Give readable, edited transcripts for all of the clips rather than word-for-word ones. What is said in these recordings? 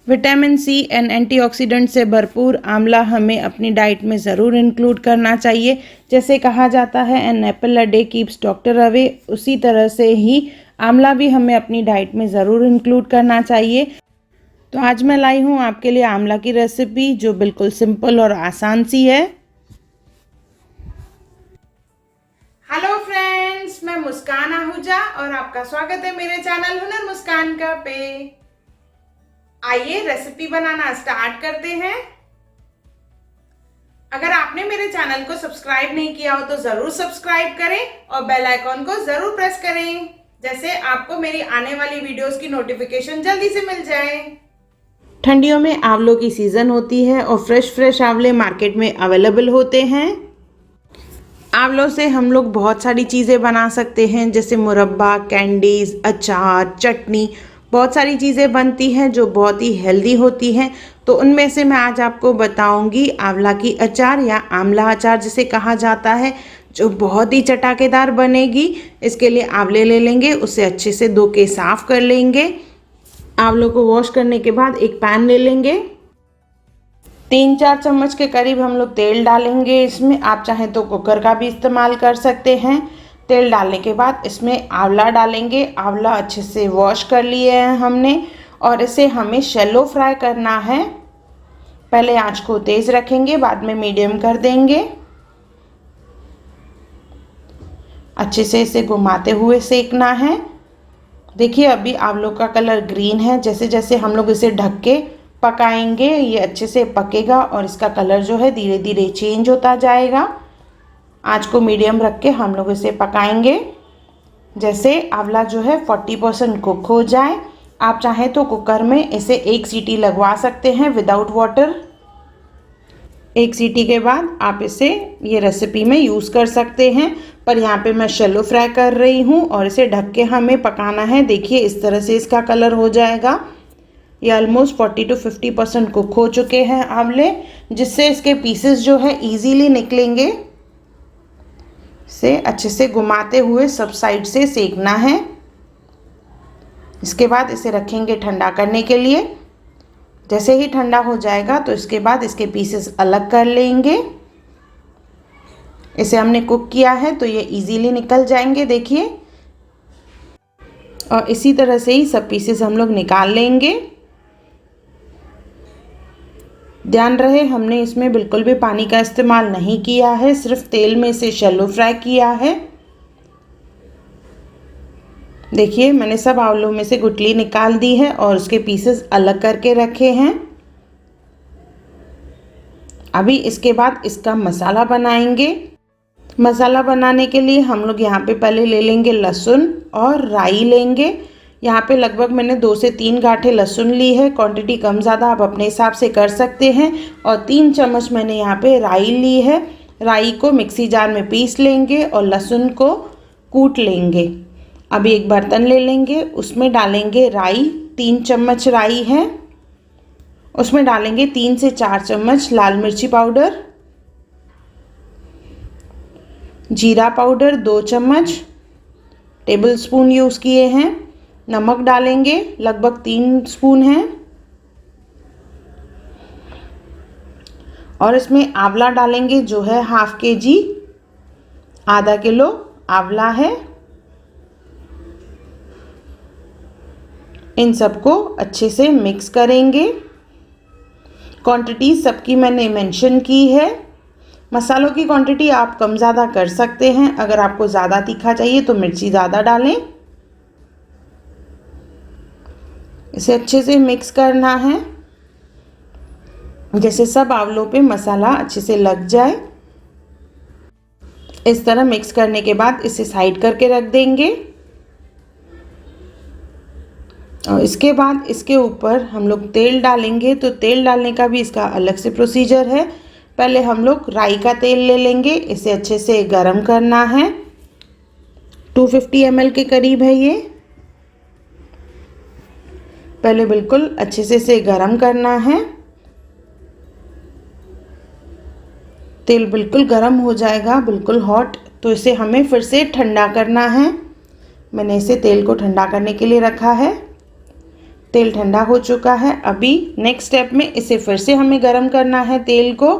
Vitamin C and antioxidant से भरपूर आंवला हमें अपनी डाइट में ज़रूर इंक्लूड करना चाहिए। जैसे कहा जाता है an apple a day keeps doctor away, उसी तरह से ही आंवला भी हमें अपनी डाइट में ज़रूर इंक्लूड करना चाहिए। तो आज मैं लाई हूँ आपके लिए आंवला की रेसिपी जो बिल्कुल सिंपल और आसान सी है। हेलो फ्रेंड्स, मैं मुस्कान आहूजा और आपका स्वागत है मेरे चैनल हुनर मुस्कान का पे। आइए रेसिपी बनाना स्टार्ट करते हैं। अगर आपने मेरे चैनल को सब्सक्राइब नहीं किया हो तो जरूर सब्सक्राइब करें और बेल आइकॉन को जरूर प्रेस करें, जैसे आपको मेरी आने वाली वीडियोस की नोटिफिकेशन जल्दी से मिल जाए। ठंडियों में आंवलों की सीजन होती है और फ्रेश आंवले मार्केट में अवेलेबल होते हैं। आंवलों से हम लोग बहुत सारी चीज़ें बना सकते हैं, जैसे मुरब्बा, कैंडीज़, अचार, चटनी, बहुत सारी चीज़ें बनती हैं जो बहुत ही हेल्दी होती हैं। तो उनमें से मैं आज आपको बताऊंगी आंवला की अचार या आंवला अचार जिसे कहा जाता है, जो बहुत ही चटाकेदार बनेगी। इसके लिए आंवले ले लेंगे, उसे अच्छे से धो के साफ़ कर लेंगे। आंवलों को वॉश करने के बाद एक पैन ले लेंगे। 3-4 चम्मच के करीब हम लोग तेल डालेंगे इसमें। आप चाहें तो कुकर का भी इस्तेमाल कर सकते हैं। तेल डालने के बाद इसमें आंवला डालेंगे। आंवला अच्छे से वॉश कर लिए हैं हमने और इसे हमें शैलो फ्राई करना है। पहले आंच को तेज़ रखेंगे, बाद में मीडियम कर देंगे। अच्छे से इसे घुमाते हुए सेकना है। देखिए अभी आंवलों का कलर ग्रीन है। जैसे जैसे हम लोग इसे ढक के पकाएंगे ये अच्छे से पकेगा और इसका कलर जो है धीरे धीरे चेंज होता जाएगा। आंच को मीडियम रख के हम लोग इसे पकाएंगे। जैसे आंवला जो है 40% कुक हो जाए। आप चाहें तो कुकर में इसे 1 सीटी लगवा सकते हैं विदाउट वाटर। 1 सीटी के बाद आप इसे ये रेसिपी में यूज़ कर सकते हैं, पर यहाँ पे मैं शैलो फ्राई कर रही हूँ और इसे ढक के हमें पकाना है। देखिए इस तरह से इसका कलर हो जाएगा। ये ऑलमोस्ट 40 to 50% कुक हो चुके हैं आंवले, जिससे इसके पीसेस जो है इजीली निकलेंगे। इसे अच्छे से घुमाते हुए सब साइड से सेकना है। इसके बाद इसे रखेंगे ठंडा करने के लिए। जैसे ही ठंडा हो जाएगा तो इसके बाद इसके पीसेस अलग कर लेंगे। इसे हमने कुक किया है तो ये इजीली निकल जाएंगे, देखिए। और इसी तरह से ही सब पीसेस हम लोग निकाल लेंगे। ध्यान रहे हमने इसमें बिल्कुल भी पानी का इस्तेमाल नहीं किया है, सिर्फ तेल में इसे शैलो फ्राई किया है। देखिए मैंने सब आंवलों में से गुठली निकाल दी है और उसके पीसेस अलग करके रखे हैं। अभी इसके बाद इसका मसाला बनाएंगे। मसाला बनाने के लिए हम लोग यहाँ पे पहले ले लेंगे लहसुन और राई लेंगे। यहाँ पे लगभग मैंने 2 से 3 गांठें लहसुन ली है। क्वांटिटी कम ज़्यादा आप अपने हिसाब से कर सकते हैं। और 3 चम्मच मैंने यहाँ पे राई ली है। राई को मिक्सी जार में पीस लेंगे और लहसुन को कूट लेंगे। अभी एक बर्तन ले लेंगे, उसमें डालेंगे राई। 3 चम्मच राई है। उसमें डालेंगे 3 से 4 चम्मच लाल मिर्ची पाउडर, जीरा पाउडर 2 चम्मच टेबल स्पून यूज़ किए हैं। नमक डालेंगे, लगभग 3 स्पून है। और इसमें आंवला डालेंगे जो है ½ kg, आधा किलो आंवला है। इन सबको अच्छे से मिक्स करेंगे। क्वांटिटी सबकी मैंने मेंशन की है। मसालों की क्वांटिटी आप कम ज़्यादा कर सकते हैं। अगर आपको ज़्यादा तीखा चाहिए तो मिर्ची ज़्यादा डालें। इसे अच्छे से मिक्स करना है, जैसे सब आंवलों पे मसाला अच्छे से लग जाए। इस तरह मिक्स करने के बाद इसे साइड करके रख देंगे। और इसके बाद इसके ऊपर हम लोग तेल डालेंगे। तो तेल डालने का भी इसका अलग से प्रोसीजर है। पहले हम लोग राई का तेल ले लेंगे, इसे अच्छे से गरम करना है। 250 ml के करीब है ये। पहले बिल्कुल अच्छे से इसे गरम करना है। तेल बिल्कुल गरम हो जाएगा, बिल्कुल हॉट, तो इसे हमें फिर से ठंडा करना है। मैंने इसे तेल को ठंडा करने के लिए रखा है। तेल ठंडा हो चुका है। अभी नेक्स्ट स्टेप में इसे फिर से हमें गरम करना है तेल को।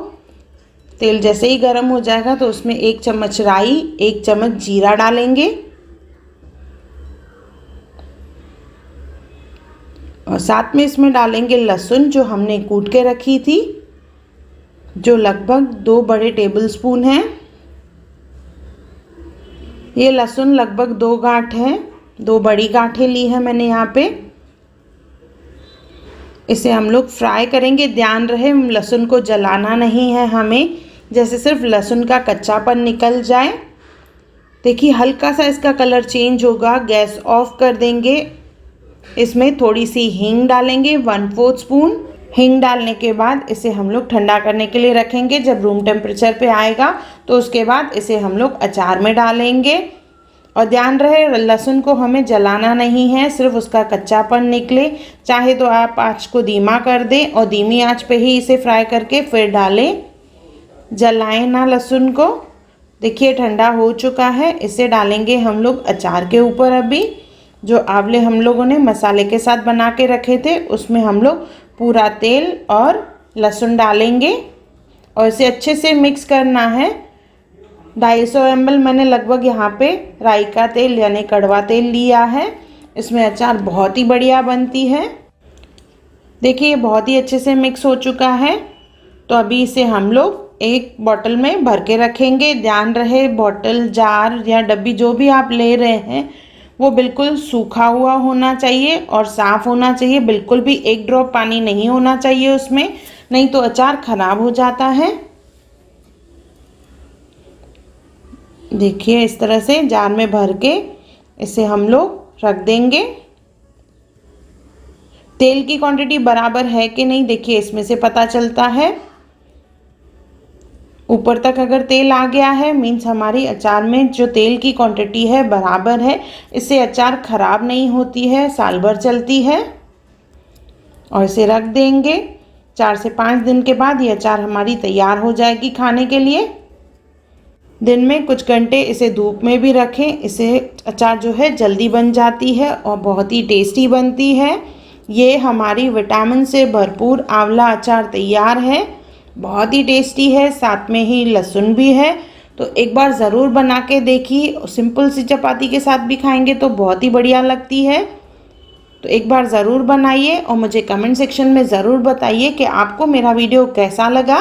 तेल जैसे ही गरम हो जाएगा तो उसमें 1 चम्मच राई, 1 चम्मच जीरा डालेंगे और साथ में इसमें डालेंगे लहसुन जो हमने कूट के रखी थी, जो लगभग 2 बड़े टेबल स्पून हैं। ये लहसुन लगभग 2 गांठ है, 2 बड़ी गांठें ली है मैंने यहाँ पे। इसे हम लोग फ्राई करेंगे। ध्यान रहे लहसुन को जलाना नहीं है हमें, जैसे सिर्फ लहसुन का कच्चापन निकल जाए। देखिए हल्का सा इसका कलर चेंज होगा। गैस ऑफ कर देंगे। इसमें थोड़ी सी हींग डालेंगे, 1/4 स्पून। हींग डालने के बाद इसे हम लोग ठंडा करने के लिए रखेंगे। जब रूम टेम्परेचर पे आएगा तो उसके बाद इसे हम लोग अचार में डालेंगे। और ध्यान रहे लहसुन को हमें जलाना नहीं है, सिर्फ उसका कच्चापन निकले। चाहे तो आप आँच को धीमा कर दें और धीमी आँच पे ही इसे फ्राई करके फिर डालें। जलाएं ना लहसुन को। देखिए ठंडा हो चुका है। इसे डालेंगे हम लोग अचार के ऊपर। अभी जो आंवले हम लोगों ने मसाले के साथ बना के रखे थे उसमें हम लोग पूरा तेल और लहसुन डालेंगे और इसे अच्छे से मिक्स करना है। 250 ml मैंने लगभग यहाँ पे राई का तेल यानी कड़वा तेल लिया है। इसमें अचार बहुत ही बढ़िया बनती है। देखिए बहुत ही अच्छे से मिक्स हो चुका है। तो अभी इसे हम लोग एक बॉटल में भर के रखेंगे। ध्यान रहे बॉटल, जार या डब्बी जो भी आप ले रहे हैं वो बिल्कुल सूखा हुआ होना चाहिए और साफ़ होना चाहिए। बिल्कुल भी 1 ड्रॉप पानी नहीं होना चाहिए उसमें, नहीं तो अचार खराब हो जाता है। देखिए इस तरह से जार में भर के इसे हम लोग रख देंगे। तेल की क्वांटिटी बराबर है कि नहीं देखिए इसमें से पता चलता है। ऊपर तक अगर तेल आ गया है मीन्स हमारी अचार में जो तेल की क्वांटिटी है बराबर है। इससे अचार खराब नहीं होती है, साल भर चलती है। और इसे रख देंगे। 4 से 5 दिन के बाद ये अचार हमारी तैयार हो जाएगी खाने के लिए। दिन में कुछ घंटे इसे धूप में भी रखें। इससे अचार जो है जल्दी बन जाती है और बहुत ही टेस्टी बनती है। ये हमारी विटामिन से भरपूर आंवला अचार तैयार है। बहुत ही टेस्टी है, साथ में ही लहसुन भी है। तो एक बार ज़रूर बना के देखिए। सिंपल सी चपाती के साथ भी खाएंगे तो बहुत ही बढ़िया लगती है। तो एक बार ज़रूर बनाइए और मुझे कमेंट सेक्शन में ज़रूर बताइए कि आपको मेरा वीडियो कैसा लगा।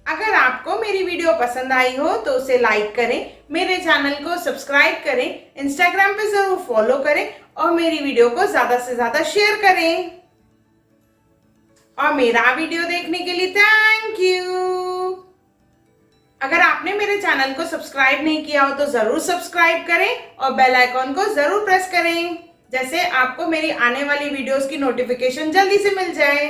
अगर आपको मेरी वीडियो पसंद आई हो तो उसे लाइक करें, मेरे चैनल को सब्सक्राइब करें, इंस्टाग्राम पे ज़रूर फॉलो करें और मेरी वीडियो को ज़्यादा से ज़्यादा शेयर करें। और मेरा वीडियो देखने के लिए थैंक यू। अगर आपने मेरे चैनल को सब्सक्राइब नहीं किया हो तो ज़रूर सब्सक्राइब करें और बेल आइकॉन को ज़रूर प्रेस करें, जैसे आपको मेरी आने वाली वीडियोस की नोटिफिकेशन जल्दी से मिल जाए।